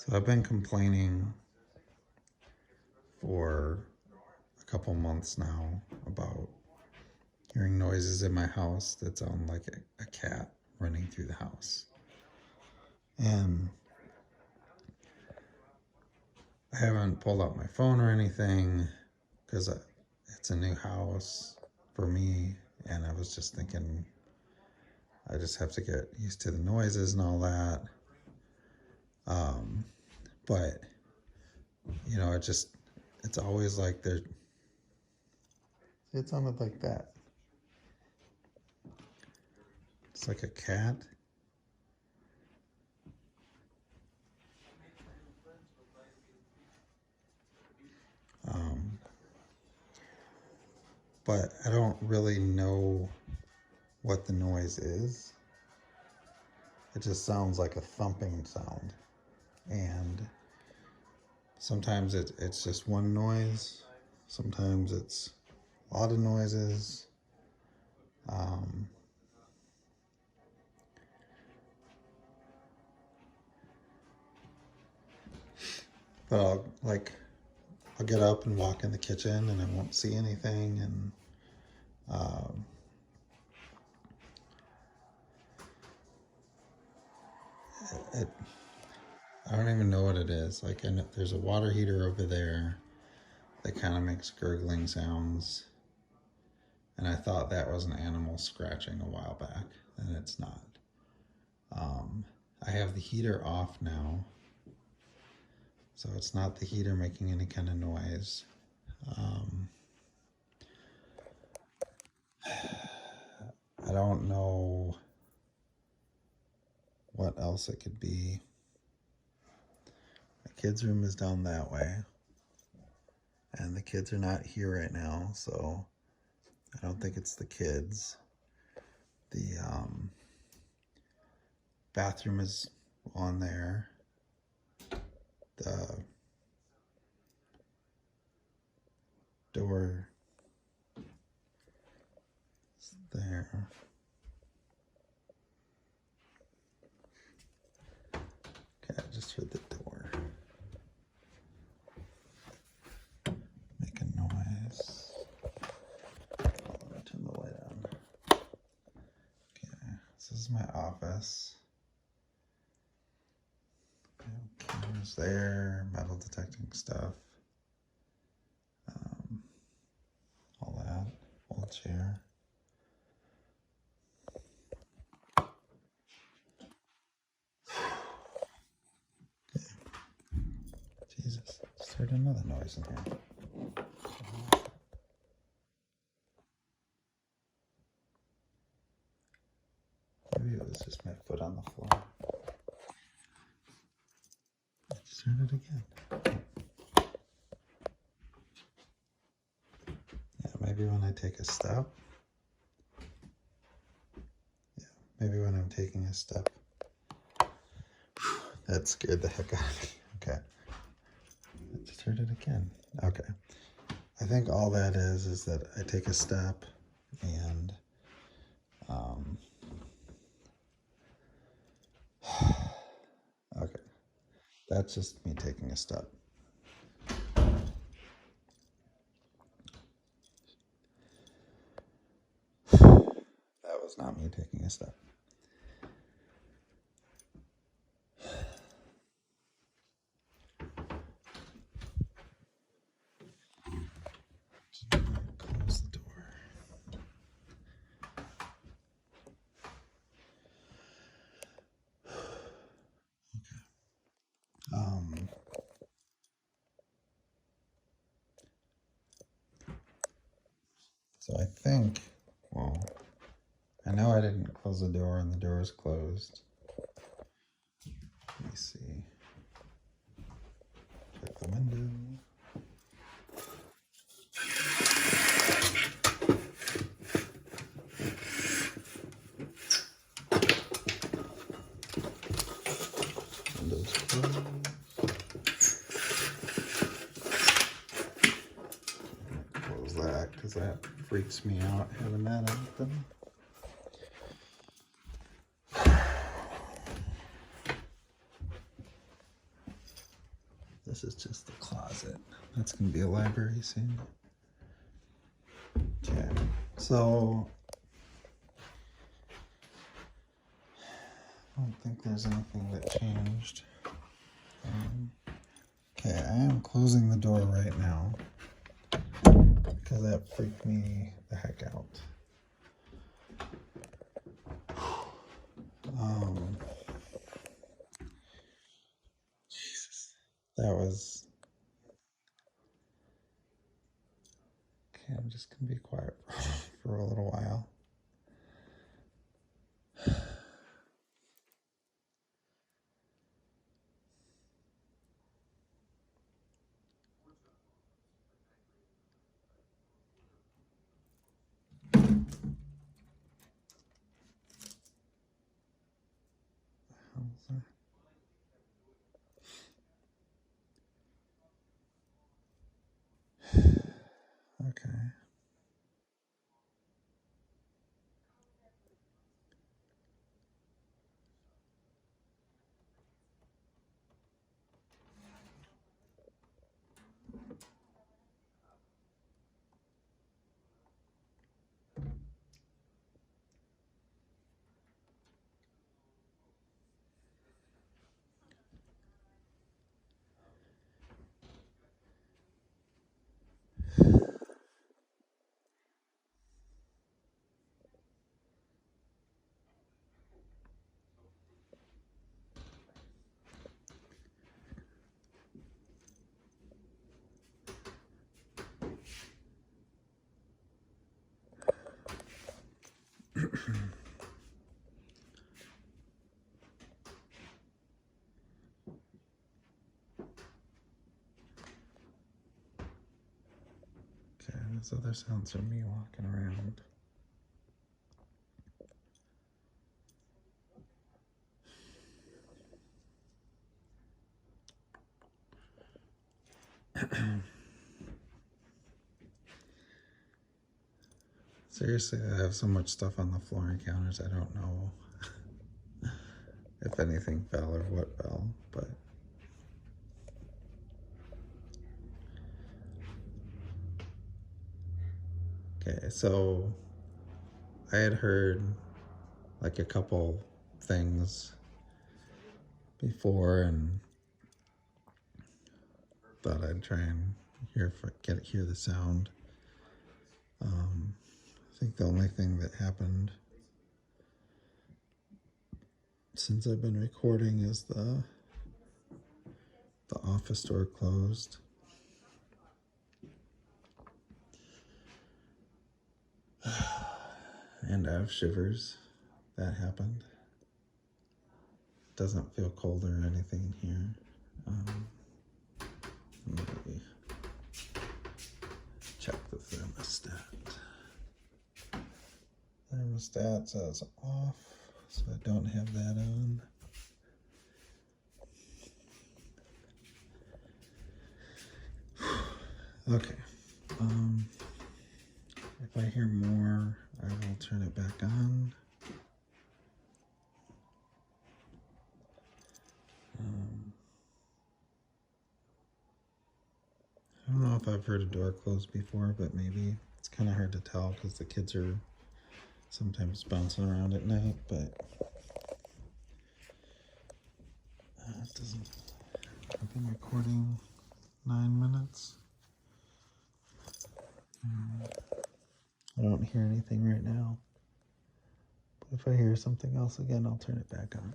So I've been complaining for a couple months now about hearing noises in my house that sound like a cat running through the house. And I haven't pulled out my phone or anything because it's a new house for me, and I was just thinking I just have to get used to the noises and all that. But you know, it's always like it sounded like that. It's like a cat. But I don't really know what the noise is. It just sounds like a thumping sound. And sometimes it's just one noise. Sometimes it's a lot of noises. But I'll get up and walk in the kitchen and I won't see anything, and I don't even know what it is. Like, and there's a water heater over there that kind of makes gurgling sounds, and I thought that was an animal scratching a while back, and it's not. I have the heater off now, so it's not the heater making any kind of noise. I don't know what else it could be. My kids' room is down that way, and the kids are not here right now, so I don't think it's the kids. The bathroom is on there. The door is there. Okay, I just heard the door make a noise. Let me turn the light on. Okay, this is my office. Cameras there, metal detecting stuff. All that. Old chair. Okay. Jesus, just heard another noise in here. Maybe it was just my foot on the floor. I just heard it again. Yeah, maybe when I take a step. Yeah, maybe when I'm taking a step. That scared the heck out of me. Okay. I just heard it again. Okay. I think all that is that I take a step and okay. That's just me taking a step. That was not me taking a step. Close the door. Okay. So I think, well, I know I didn't close the door and the door is closed. Let me see. Check the window. Window's closed. Close that because that freaks me out having that open. this is just the closet. That's going to be a library soon. Okay, so I don't think there's anything that changed. Okay, I am closing the door right now because that freaked me the heck out. Jesus, that was... Okay, I'm just gonna be quiet for a little while. Okay. Okay, those other sounds are me walking around. Seriously, I have so much stuff on the flooring counters, I don't know if anything fell or what fell, but... Okay, so I had heard like a couple things before and thought I'd try and hear the sound. I think the only thing that happened since I've been recording is the office door closed. And I have shivers. That happened. Doesn't feel cold or anything here. Let me check the thermostat. Thermostat says off, so I don't have that on. Okay. If I hear more, I will turn it back on. I don't know if I've heard a door close before, but maybe. It's kind of hard to tell because the kids are sometimes bouncing around at night, but it doesn't... I've been recording 9 minutes. I don't hear anything right now. But if I hear something else again, I'll turn it back on.